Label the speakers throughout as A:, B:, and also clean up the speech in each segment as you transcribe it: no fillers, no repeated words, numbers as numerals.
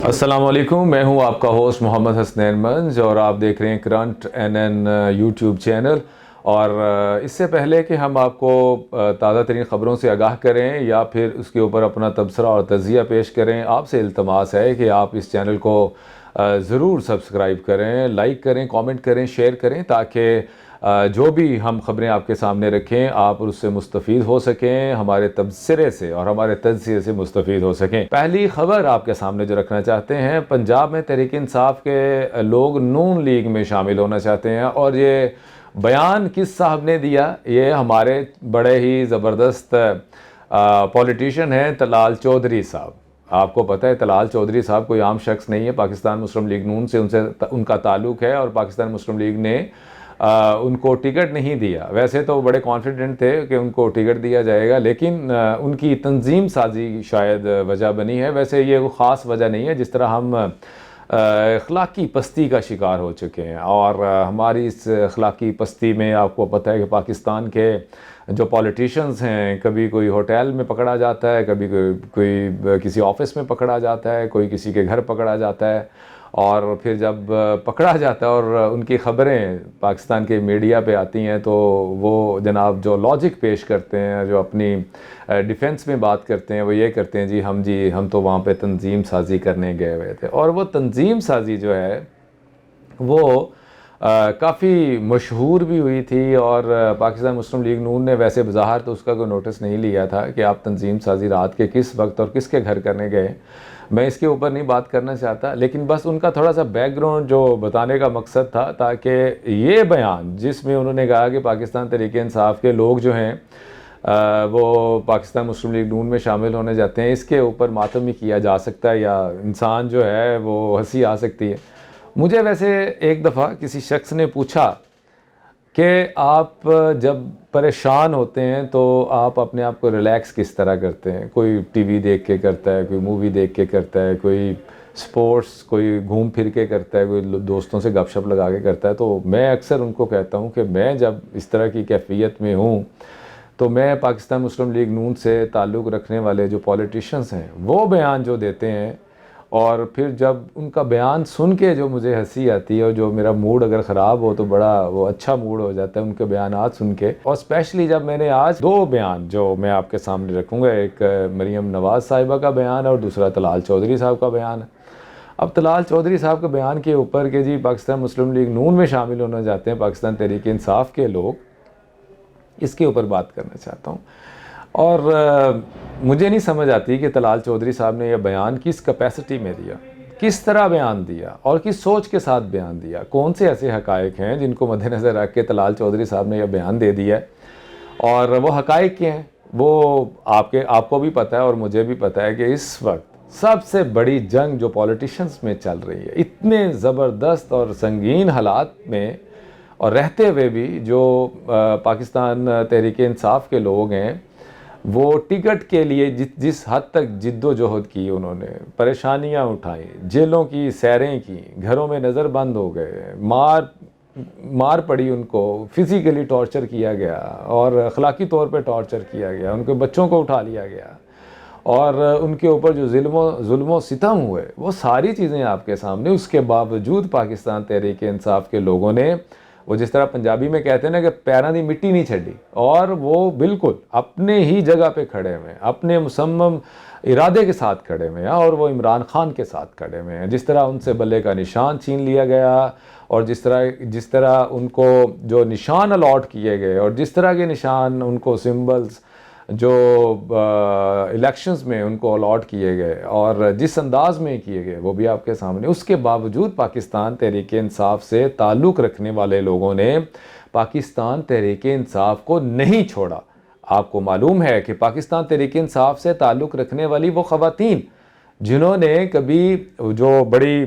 A: अस्सलाम वालेकुम, मैं हूं आपका होस्ट मोहम्मद हसनैन मंज और आप देख रहे हैं करंट एनएन यूट्यूब चैनल। और इससे पहले कि हम आपको ताज़ा तरीन ख़बरों से आगाह करें या फिर उसके ऊपर अपना तबसरा और तज़िया पेश करें, आपसे इल्तमास है कि आप इस चैनल को ज़रूर सब्सक्राइब करें, लाइक करें, कमेंट करें, शेयर करें, ताकि जो भी हम ख़बरें आपके सामने रखें आप उससे मुस्तफ़ीद हो सकें, हमारे तबसरे से और हमारे तज़किये से मुस्तफ़ीद हो सकें। पहली ख़बर आपके सामने जो रखना चाहते हैं, पंजाब में तहरीक इंसाफ के लोग नून लीग में शामिल होना चाहते हैं। और ये बयान किस साहब ने दिया? ये हमारे बड़े ही ज़बरदस्त पॉलिटिशियन हैं तलाल चौधरी साहब। आपको पता है तलाल चौधरी साहब कोई आम शख्स नहीं है, पाकिस्तान मुस्लिम लीग नून से उनका ताल्लुक़ है और पाकिस्तान मुस्लिम लीग ने उनको टिकट नहीं दिया। वैसे तो बड़े कॉन्फिडेंट थे कि उनको टिकट दिया जाएगा, लेकिन उनकी तंजीम साजी शायद वजह बनी है। वैसे ये वो ख़ास वजह नहीं है, जिस तरह हम अखलाकी पस्ती का शिकार हो चुके हैं। और हमारी इस अखलाकी पस्ती में आपको पता है कि पाकिस्तान के जो पॉलिटिशियंस हैं, कभी कोई होटल में पकड़ा जाता है, कभी कोई किसी ऑफिस में पकड़ा जाता है, कोई किसी के घर पकड़ा जाता है। और फिर जब पकड़ा जाता है और उनकी ख़बरें पाकिस्तान के मीडिया पे आती हैं, तो वो जनाब जो लॉजिक पेश करते हैं, जो अपनी डिफेंस में बात करते हैं, वो ये करते हैं जी हम तो वहाँ पे तंजीम साजी करने गए हुए थे। और वो तंजीम साजी जो है वो काफ़ी मशहूर भी हुई थी। और पाकिस्तान मुस्लिम लीग नून ने वैसे बज़ाहिर तो उसका कोई नोटिस नहीं लिया था कि आप तंजीम साजी रात के किस वक्त और किसके घर करने गए। मैं इसके ऊपर नहीं बात करना चाहता, लेकिन बस उनका थोड़ा सा बैकग्राउंड जो बताने का मकसद था, ताकि ये बयान जिसमें उन्होंने कहा कि पाकिस्तान तहरीक इंसाफ के लोग जो हैं वो पाकिस्तान मुस्लिम लीग नून में शामिल होने जाते हैं, इसके ऊपर मातम ही किया जा सकता है या इंसान जो है वो हंसी आ सकती है। मुझे वैसे एक दफ़ा किसी शख्स ने पूछा कि आप जब परेशान होते हैं तो आप अपने आप को रिलैक्स किस तरह करते हैं? कोई टीवी देख के करता है, कोई मूवी देख के करता है, कोई स्पोर्ट्स, कोई घूम फिर के करता है, कोई दोस्तों से गपशप लगा के करता है। तो मैं अक्सर उनको कहता हूँ कि मैं जब इस तरह की कैफियत में हूँ तो मैं पाकिस्तान मुस्लिम लीग नून से ताल्लुक़ रखने वाले जो पॉलिटिशियंस हैं वो बयान जो देते हैं, और फिर जब उनका बयान सुन के जो मुझे हंसी आती है और जो मेरा मूड अगर ख़राब हो तो बड़ा वो अच्छा मूड हो जाता है उनके बयानात सुन के। और स्पेशली जब मैंने आज दो बयान जो मैं आपके सामने रखूँगा, एक मरीम नवाज़ साहिबा का बयान है और दूसरा तलाल चौधरी साहब का बयान है। अब तलाल चौधरी साहब के बयान के ऊपर कि जी पाकिस्तान मुस्लिम लीग नून में शामिल होना चाहते हैं पाकिस्तान तहरीक इंसाफ के लोग, इसके ऊपर बात करना चाहता हूँ। और मुझे नहीं समझ आती कि तलाल चौधरी साहब ने यह बयान किस कैपेसिटी में दिया, किस तरह बयान दिया और किस सोच के साथ बयान दिया। कौन से ऐसे हक़ाइक़ हैं जिनको मद्देनज़र रख के तलाल चौधरी साहब ने यह बयान दे दिया है, और वो हक़ाइक़ क्या हैं वो आपको भी पता है और मुझे भी पता है कि इस वक्त सबसे बड़ी जंग जो पॉलिटिशियंस में चल रही है, इतने ज़बरदस्त और संगीन हालात में और रहते हुए भी जो पाकिस्तान तहरीक इंसाफ के लोग हैं वो टिकट के लिए जिस हद तक जिद्दोजहद की, उन्होंने परेशानियां उठाई, जेलों की सैरें की, घरों में नज़रबंद हो गए, मार पड़ी, उनको फिज़िकली टॉर्चर किया गया और अखलाकी तौर पे टॉर्चर किया गया, उनके बच्चों को उठा लिया गया और उनके ऊपर जो जुल्म सितम हुए, वो सारी चीज़ें आपके सामने। उसके बावजूद पाकिस्तान तहरीक इंसाफ के लोगों ने वो जिस तरह पंजाबी में कहते हैं ना कि पैरों की मिट्टी नहीं छड़ी, और वो बिल्कुल अपने ही जगह पे खड़े हुए हैं, अपने मुसम्मम इरादे के साथ खड़े हुए हैं और वो इमरान खान के साथ खड़े हुए हैं। जिस तरह उनसे बल्ले का निशान छीन लिया गया और जिस तरह उनको जो निशान अलॉट किए गए और जिस तरह के निशान उनको सिंबल्स जो इलेक्शंस में उनको अलॉट किए गए और जिस अंदाज में किए गए, वो भी आपके सामने। उसके बावजूद पाकिस्तान तहरीक इंसाफ से ताल्लुक़ रखने वाले लोगों ने पाकिस्तान तहरीक इंसाफ को नहीं छोड़ा। आपको मालूम है कि पाकिस्तान तहरीक इंसाफ से ताल्लुक़ रखने वाली वो ख़वातीन जिन्होंने कभी जो बड़ी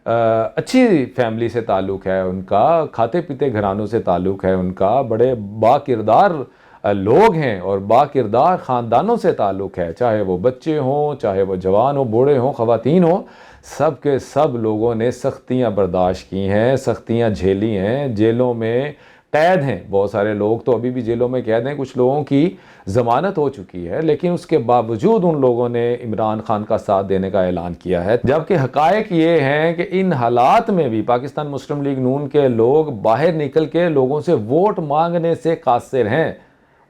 A: अच्छी फैमिली से ताल्लुक़ है उनका, खाते पीते घरानों से ताल्लुक़ है उनका, बड़े बाकिरदार लोग हैं और बाकिरदार ख़ानदानों से ताल्लुक़ है, चाहे वो बच्चे हों, चाहे वो जवान हो, बूढ़े हों, ख़वातीन हों, सब के सब लोगों ने सख्तियाँ बर्दाश्त की हैं, सख्तियाँ झेली हैं, जेलों में कैद हैं, बहुत सारे लोग तो अभी भी जेलों में कैद हैं, कुछ लोगों की ज़मानत हो चुकी है, लेकिन उसके बावजूद उन लोगों ने इमरान खान का साथ देने का ऐलान किया है। जबकि हकायक ये हैं कि इन हालात में भी पाकिस्तान मुस्लिम लीग नून के लोग बाहर निकल के लोगों से वोट मांगने से कासिर हैं,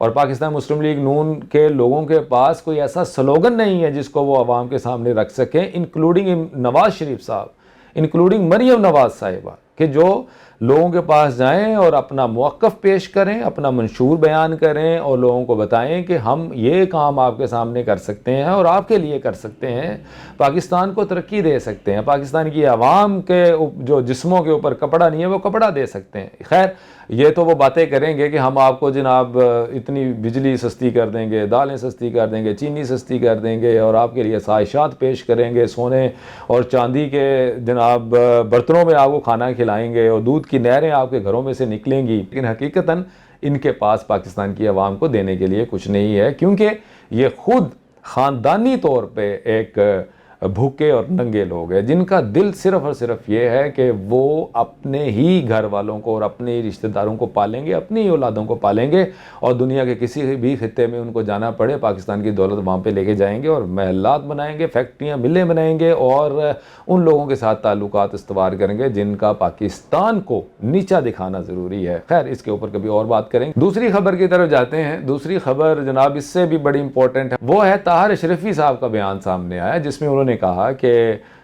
A: और पाकिस्तान मुस्लिम लीग नून के लोगों के पास कोई ऐसा स्लोगन नहीं है जिसको वो आवाम के सामने रख सकें, इंक्लूडिंग नवाज शरीफ साहब, इंक्लूडिंग मरियम नवाज साहिबा, कि जो लोगों के पास जाएं और अपना मौक़िफ़ पेश करें, अपना मंशूर बयान करें और लोगों को बताएं कि हम ये काम आपके सामने कर सकते हैं और आपके लिए कर सकते हैं, पाकिस्तान को तरक्की दे सकते हैं, पाकिस्तान की आवाम के जो जिस्मों के ऊपर कपड़ा नहीं है वो कपड़ा दे सकते हैं। खैर, ये तो वो बातें करेंगे कि हम आपको जनाब इतनी बिजली सस्ती कर देंगे, दालें सस्ती कर देंगे, चीनी सस्ती कर देंगे और आपके लिए साइशात पेश करेंगे, सोने और चांदी के जनाब बर्तनों में आपको खाना खिलाएंगे और दूध की नहरें आपके घरों में से निकलेंगी। लेकिन हकीकतन इनके पास पाकिस्तान की आवाम को देने के लिए कुछ नहीं है, क्योंकि ये खुद ख़ानदानी तौर पे एक भूखे और नंगे लोग हैं जिनका दिल सिर्फ़ और सिर्फ ये है कि वो अपने ही घर वालों को और अपने ही रिश्तेदारों को पालेंगे, अपनी ही औलादों को पालेंगे, और दुनिया के किसी भी खित्ते में उनको जाना पड़े पाकिस्तान की दौलत वहाँ पे लेके जाएंगे और महलात बनाएंगे, फैक्ट्रियाँ मिलें बनाएंगे और उन लोगों के साथ ताल्लुकात इस्तवार करेंगे जिनका पाकिस्तान को नीचा दिखाना ज़रूरी है। खैर, इसके ऊपर कभी और बात करेंगे। दूसरी खबर की तरफ जाते हैं। दूसरी खबर जनाब इससे भी बड़ी इंपॉर्टेंट है, वो है ताहिर अशरफी साहब का बयान सामने आया जिसमें उन्होंने कहा कि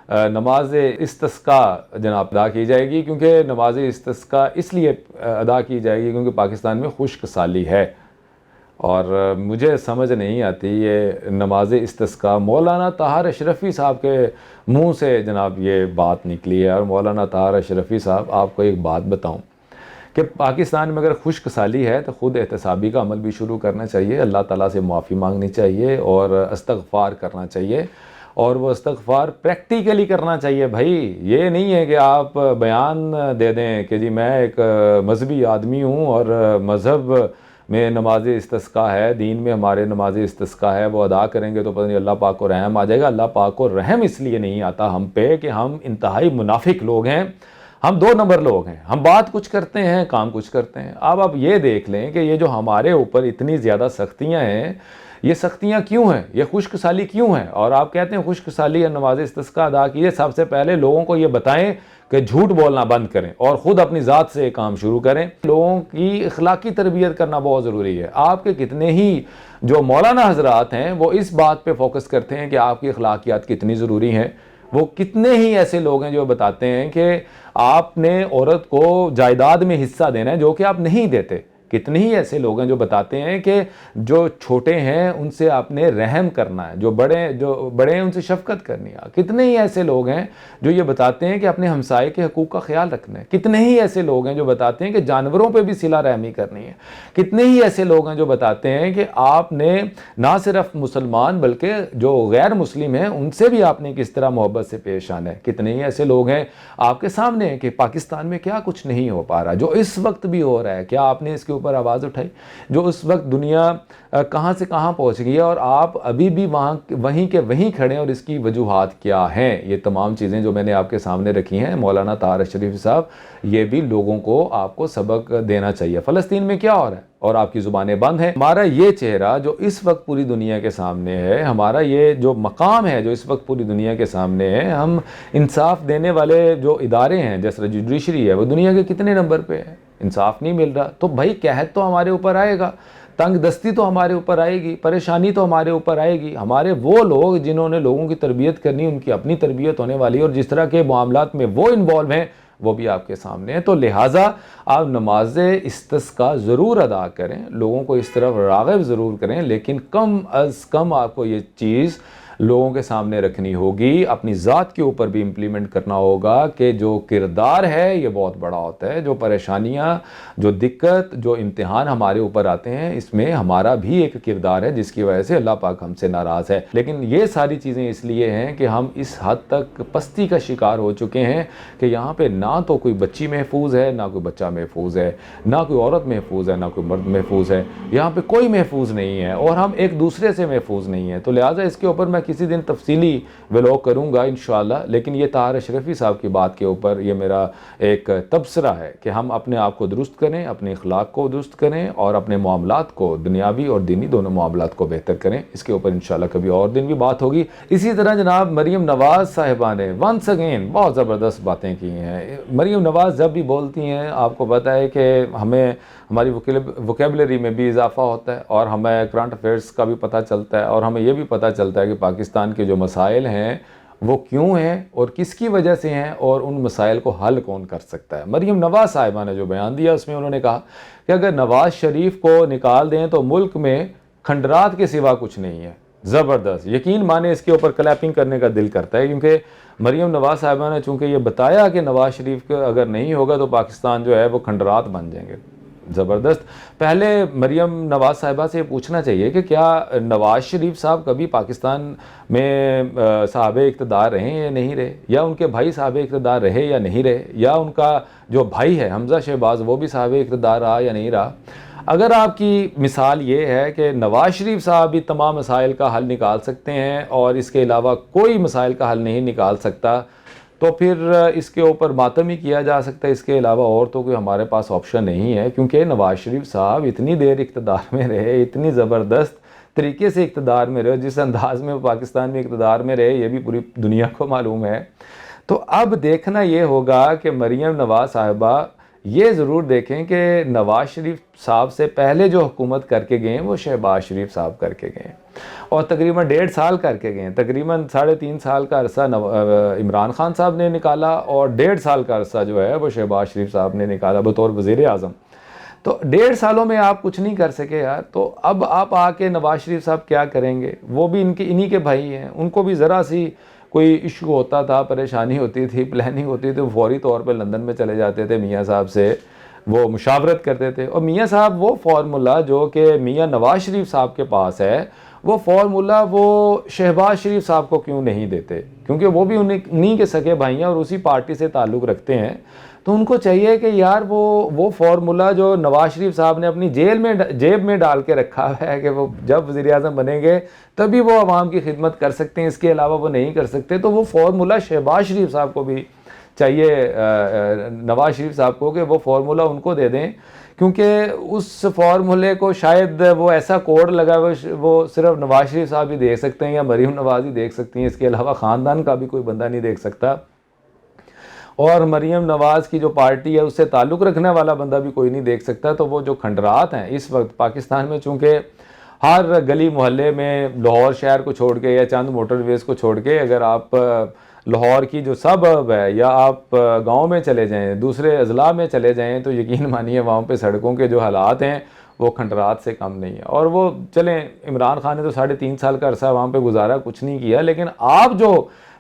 A: नमाज इस्तिस्का जनाब अदा की जाएगी, क्योंकि नमाज इस्तिस्का इसलिए अदा की जाएगी क्योंकि पाकिस्तान में खुश्क साली है। और मुझे समझ नहीं आती ये नमाज इस्तिस्का, मौलाना ताहिर अशरफी साहब के मुंह से जनाब ये बात निकली है। और मौलाना ताहिर अशरफी साहब, आपको एक बात बताऊं कि पाकिस्तान में अगर खुश्क साली है तो ख़ुद एहतसाबी का अमल भी शुरू करना चाहिए, अल्लाह ताला से माफ़ी मांगनी चाहिए और इस्तग़फ़ार करना चाहिए, और वो इस्तग़फ़ार प्रैक्टिकली करना चाहिए। भाई, ये नहीं है कि आप बयान दे दें कि जी मैं एक मजहबी आदमी हूँ और मज़हब में नमाज इस्तिस्का है, दीन में हमारे नमाज इस्तिस्का है, वो अदा करेंगे तो पता नहीं अल्लाह पाक को रहम आ जाएगा। अल्लाह पाक को रहम इसलिए नहीं आता हम पे कि हम इंतहाई मुनाफिक लोग हैं, हम 2 नंबर लोग हैं, हम बात कुछ करते हैं, काम कुछ करते हैं। अब आप ये देख लें कि ये जो हमारे ऊपर इतनी ज़्यादा सख्तियाँ हैं, ये सख्तियाँ क्यों हैं, ये खुश्क साली क्यों है? और आप कहते हैं खुश्क साली या नमाज इस्तिस्का अदा कीजिए। सबसे पहले लोगों को ये बताएं कि झूठ बोलना बंद करें और ख़ुद अपनी ज़ात से काम शुरू करें। लोगों की अखलाकी तरबियत करना बहुत ज़रूरी है। आपके कितने ही जो मौलाना हजरात हैं वो इस बात पे फोकस करते हैं कि आपकी अखलाकियात कितनी ज़रूरी हैं। वो कितने ही ऐसे लोग हैं जो बताते हैं कि आपने औरत को जायदाद में हिस्सा देना है जो कि आप नहीं देते। कितने ही ऐसे लोग हैं जो बताते हैं कि जो छोटे हैं उनसे आपने रहम करना है, जो बड़े हैं उनसे शफकत करनी है। कितने ही ऐसे लोग हैं जो ये बताते हैं कि अपने हमसाये के हकूक़ का ख्याल रखना है। कितने ही ऐसे लोग हैं जो बताते हैं कि जानवरों पे भी सिला रहमी करनी है। कितने ही ऐसे लोग हैं जो बताते हैं कि आपने ना सिर्फ मुसलमान बल्कि जो गैर मुस्लिम हैं उनसे भी आपने किस तरह मोहब्बत से पेश आना है। कितने ही ऐसे लोग हैं आपके सामने कि पाकिस्तान में क्या कुछ नहीं हो पा रहा, जो इस वक्त भी हो रहा है, क्या आपने इसके ऊपर आवाज़ उठाई? जो उस वक्त दुनिया कहाँ से कहाँ पहुँच गई है और आप अभी भी वहीं के वहीं खड़े हैं, और इसकी वजूहात क्या हैं? ये तमाम चीज़ें जो मैंने आपके सामने रखी हैं, मौलाना ताहिर अशरफी साहब, ये भी लोगों को आपको सबक देना चाहिए। फ़लस्तीन में क्या हो रहा है और आपकी ज़ुबानें बंद हैं। हमारा ये चेहरा जो इस वक्त पूरी दुनिया के सामने है, हमारा ये जो मकाम है जो इस वक्त पूरी दुनिया के सामने है, हम इंसाफ देने वाले जो इदारे हैं जैसे जुडिशरी है वो दुनिया के कितने नंबर पे है? इंसाफ नहीं मिल रहा तो भाई कहत तो हमारे ऊपर आएगा, तंग दस्ती तो हमारे ऊपर आएगी, परेशानी तो हमारे ऊपर आएगी। हमारे वो लोग जिन्होंने लोगों की तरबियत करनी, उनकी अपनी तरबियत होने वाली है, और जिस तरह के मामलात में वो इन्वॉल्व हैं वो भी आपके सामने है। तो लिहाजा आप नमाज इस्तिस्का ज़रूर अदा करें, लोगों को इस तरफ राग़िब ज़रूर करें, लेकिन कम अज़ कम आपको ये चीज़ लोगों के सामने रखनी होगी, अपनी ज़ात के ऊपर भी इम्प्लीमेंट करना होगा कि जो किरदार है ये बहुत बड़ा होता है। जो परेशानियाँ, जो दिक्कत, जो इम्तिहान हमारे ऊपर आते हैं, इसमें हमारा भी एक किरदार है जिसकी वजह से अल्लाह पाक हमसे नाराज़ है। लेकिन ये सारी चीज़ें इसलिए हैं कि हम इस हद तक पस्ती का शिकार हो चुके हैं कि यहाँ पे ना तो कोई बच्ची महफूज है, ना कोई बच्चा महफूज है, ना कोई औरत महफूज है, ना कोई मर्द महफूज है। यहाँ पे कोई महफूज नहीं है और हम एक दूसरे से महफूज नहीं है। तो लिहाजा इसके ऊपर मैं किसी दिन तफसीली व्लॉग करूँगा इंशाअल्लाह। लेकिन ये ताहिर अशरफी साहब की बात के ऊपर ये मेरा एक तबसरा है कि हम अपने आप को दुरुस्त करें, अपने अखलाक को दुरुस्त करें और अपने मामलात को, दुनियावी और दीनी दोनों मामलात को बेहतर करें। इसके ऊपर इंशाअल्लाह कभी और दिन भी बात होगी। इसी तरह जनाब मरीम नवाज़ साहिबा ने वंस अगेन बहुत ज़बरदस्त बातें की हैं। मरीम नवाज़ जब भी बोलती हैं आपको पता है कि हमें हमारी वोकेबलरी में भी इजाफा होता है और हमें करंट अफेयर्स का भी पता चलता है और हमें ये भी पता चलता है कि पाकिस्तान के जो मसाइल हैं वो क्यों हैं और किसकी वजह से हैं और उन मसाइल को हल कौन कर सकता है। मरीम नवाज़ साहिबा ने जो बयान दिया उसमें उन्होंने कहा कि अगर नवाज़ शरीफ को निकाल दें तो मुल्क में खंडरात के सिवा कुछ नहीं है। ज़बरदस्त, यकीन माने इसके ऊपर क्लैपिंग करने का दिल करता है, क्योंकि मरीम नवाज़ साहिबा ने चूँकि ये बताया कि नवाज़ शरीफ का अगर नहीं होगा तो पाकिस्तान जो है वो खंडरात बन जाएंगे। ज़बरदस्त। पहले मरीम नवाज़ साहिबा से पूछना चाहिए कि क्या नवाज़ शरीफ साहब कभी पाकिस्तान में साहब इक़्तिदार रहे या नहीं रहे, या उनके भाई साहब इक़्तिदार रहे या नहीं रहे, या उनका जो भाई है हमज़ा शहबाज वो भी साहब इक़्तिदार रहा या नहीं रहा। अगर आपकी मिसाल ये है कि नवाज़ शरीफ साहब भी तमाम मसाइल का हल निकाल सकते हैं और इसके अलावा कोई मसाइल का हल नहीं निकाल सकता, तो फिर इसके ऊपर मातम ही किया जा सकता है। इसके अलावा और तो कोई हमारे पास ऑप्शन नहीं है, क्योंकि नवाज़ शरीफ साहब इतनी देर इक़्तिदार में रहे, इतनी ज़बरदस्त तरीके से इक़्तिदार में रहे, जिस अंदाज़ में पाकिस्तान में इक़्तिदार में रहे ये भी पूरी दुनिया को मालूम है। तो अब देखना ये होगा कि मरीम नवाज़ साहिबा ये ज़रूर देखें कि नवाज़ शरीफ साहब से पहले जो हुकूमत करके गए वो शहबाज शरीफ साहब करके गए और तकरीबन 1.5 साल करके गए। तकरीबन 3.5 साल का अरसा इमरान खान साहब ने निकाला और 1.5 साल का अरसा जो है वो शहबाज शरीफ साहब ने निकाला बतौर वज़ीर आज़म। तो 1.5 सालों में आप कुछ नहीं कर सके यार, तो अब आप आके नवाज़ शरीफ साहब क्या करेंगे? वो भी इन्हीं के भाई हैं, उनको भी ज़रा सी कोई इशू होता था, परेशानी होती थी, प्लानिंग होती थी, फौरी तौर पे लंदन में चले जाते थे, मियाँ साहब से वो मुशावरत करते थे। और मियाँ साहब वो फार्मूला जो कि मियाँ नवाज़ शरीफ साहब के पास है वो फार्मूला वो शहबाज शरीफ साहब को क्यों नहीं देते, क्योंकि वो भी उन्हीं के सगे भाई हैं और उसी पार्टी से ताल्लुक़ रखते हैं। तो उनको चाहिए कि यार वो फार्मूला जो नवाज़ शरीफ साहब ने अपनी जेब में डाल के रखा है कि वो जब वज़ीर आज़म बनेंगे तभी वो आवाम की खिदमत कर सकते हैं, इसके अलावा वो नहीं कर सकते। तो वो फार्मूला शहबाज शरीफ साहब को भी चाहिए, नवाज़ शरीफ साहब को, कि वो फार्मूला उनको दे दें, क्योंकि उस फार्मूले को शायद वो ऐसा कोड लगा वो सिर्फ नवाज़ शरीफ साहब ही देख सकते हैं या मरीम नवाज़ ही देख सकती हैं, इसके अलावा ख़ानदान का भी कोई बंदा नहीं देख सकता। और मरीम नवाज़ की जो पार्टी है उससे ताल्लुक़ रखने वाला बंदा भी कोई नहीं देख सकता। तो वो जो खंडरात हैं इस वक्त पाकिस्तान में, चूँकि हर गली मोहल्ले में लाहौर शहर को छोड़ के या चंद मोटरवेज़ को छोड़ के अगर आप लाहौर की जो सबअर्ब है या आप गांव में चले जाएं, दूसरे अज़ला में चले जाएं, तो यकीन मानिए वहाँ पे सड़कों के जो हालात हैं वो खंडरात से कम नहीं है। और वो चलें, इमरान खान ने तो 3.5 साल का अरसा वहाँ पे गुजारा, कुछ नहीं किया, लेकिन आप जो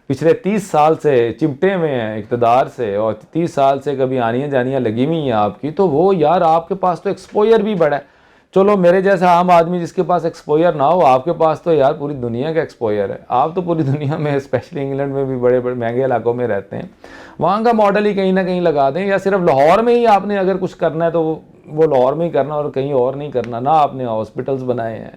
A: पिछले 30 साल से चिमटे में हैं इक़्तिदार से और 30 साल से कभी आनियाँ जानियाँ लगी हुई हैं आपकी, तो वो यार आपके पास तो एक्सपोजर भी बड़ा है। चलो मेरे जैसा आम आदमी जिसके पास एक्सपोजर ना हो, आपके पास तो यार पूरी दुनिया का एक्सपोजर है। आप तो पूरी दुनिया में, स्पेशली इंग्लैंड में भी बड़े बड़े महंगे इलाकों में रहते हैं, वहाँ का मॉडल ही कहीं ना कहीं लगा दें, या सिर्फ लाहौर में ही आपने अगर कुछ करना है तो वो लाहौर में ही करना और कहीं और नहीं करना। ना आपने हॉस्पिटल्स बनाए हैं,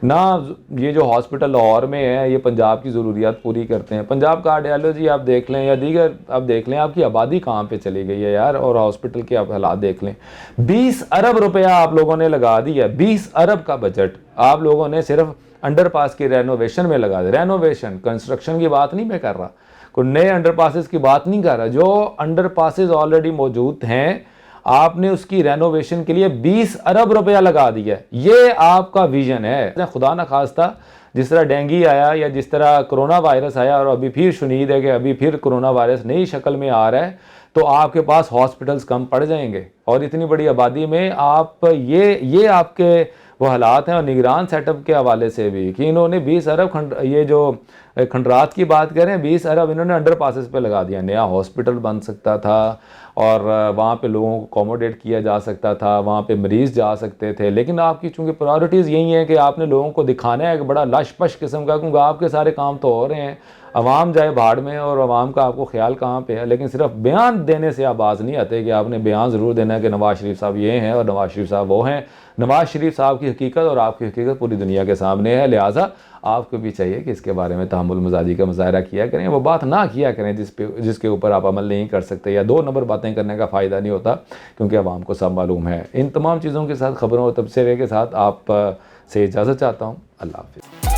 A: ना ये जो हॉस्पिटल लाहौर में है ये पंजाब की ज़रूरियात पूरी करते हैं। पंजाब का आर्डियोलॉजी आप देख लें या दीगर आप देख लें, आपकी आबादी कहाँ पे चली गई है यार, और हॉस्पिटल के आप हालात देख लें। 20 अरब रुपया आप लोगों ने लगा दिया, 20 अरब का बजट आप लोगों ने सिर्फ अंडरपास की रेनोवेशन में लगा दिया। रेनोवेशन, कंस्ट्रक्शन की बात नहीं मैं कर रहा, कोई नए अंडरपासेस की बात नहीं कर रहा, जो अंडरपासेस ऑलरेडी मौजूद हैं आपने उसकी रेनोवेशन के लिए 20 अरब रुपया लगा दिया। ये आपका विजन है। खुदा न खास्ता जिस तरह डेंगू आया या जिस तरह कोरोना वायरस आया और अभी फिर शुनीद है कि अभी फिर कोरोना वायरस नई शक्ल में आ रहा है, तो आपके पास हॉस्पिटल्स कम पड़ जाएंगे। और इतनी बड़ी आबादी में आप ये आपके वो हालात हैं। और निगरान सेटअप के हवाले से भी कि इन्होंने 20 अरब ये जो खंडरात की बात करें, 20 अरब इन्होंने अंडर पासेस पे लगा दिया। नया हॉस्पिटल बन सकता था और वहाँ पे लोगों को अकोमोडेट किया जा सकता था, वहाँ पे मरीज़ जा सकते थे। लेकिन आपकी चूँकि प्रायोरिटीज़ यही हैं कि आपने लोगों को दिखाना है कि बड़ा लश पश किस्म का, क्योंकि आपके सारे काम तो हो रहे हैं, अवाम जाए भाड़ में और अवाम का आपको ख्याल कहाँ पे है, लेकिन सिर्फ बयान देने से आप बाज नहीं आते कि आपने बयान ज़रूर देना है कि नवाज़ शरीफ साहब ये हैं और नवाज़ शरीफ साहब वो हैं। नवाज़ शरीफ साहब की हकीकत और आपकी हकीकत पूरी दुनिया के सामने है, लिहाजा आपको भी चाहिए कि इसके बारे में तहम्मुल मजाजी का मुज़ाहरा किया करें, वो बात ना किया करें जिसके ऊपर आप अमल नहीं कर सकते, या 2 नंबर बातें करने का फ़ायदा नहीं होता, क्योंकि अवाम को सब मालूम है। इन तमाम चीज़ों के साथ, ख़बरों और तबसरे के साथ आप से इजाज़त चाहता हूँ। अल्लाह हाफ़िज़।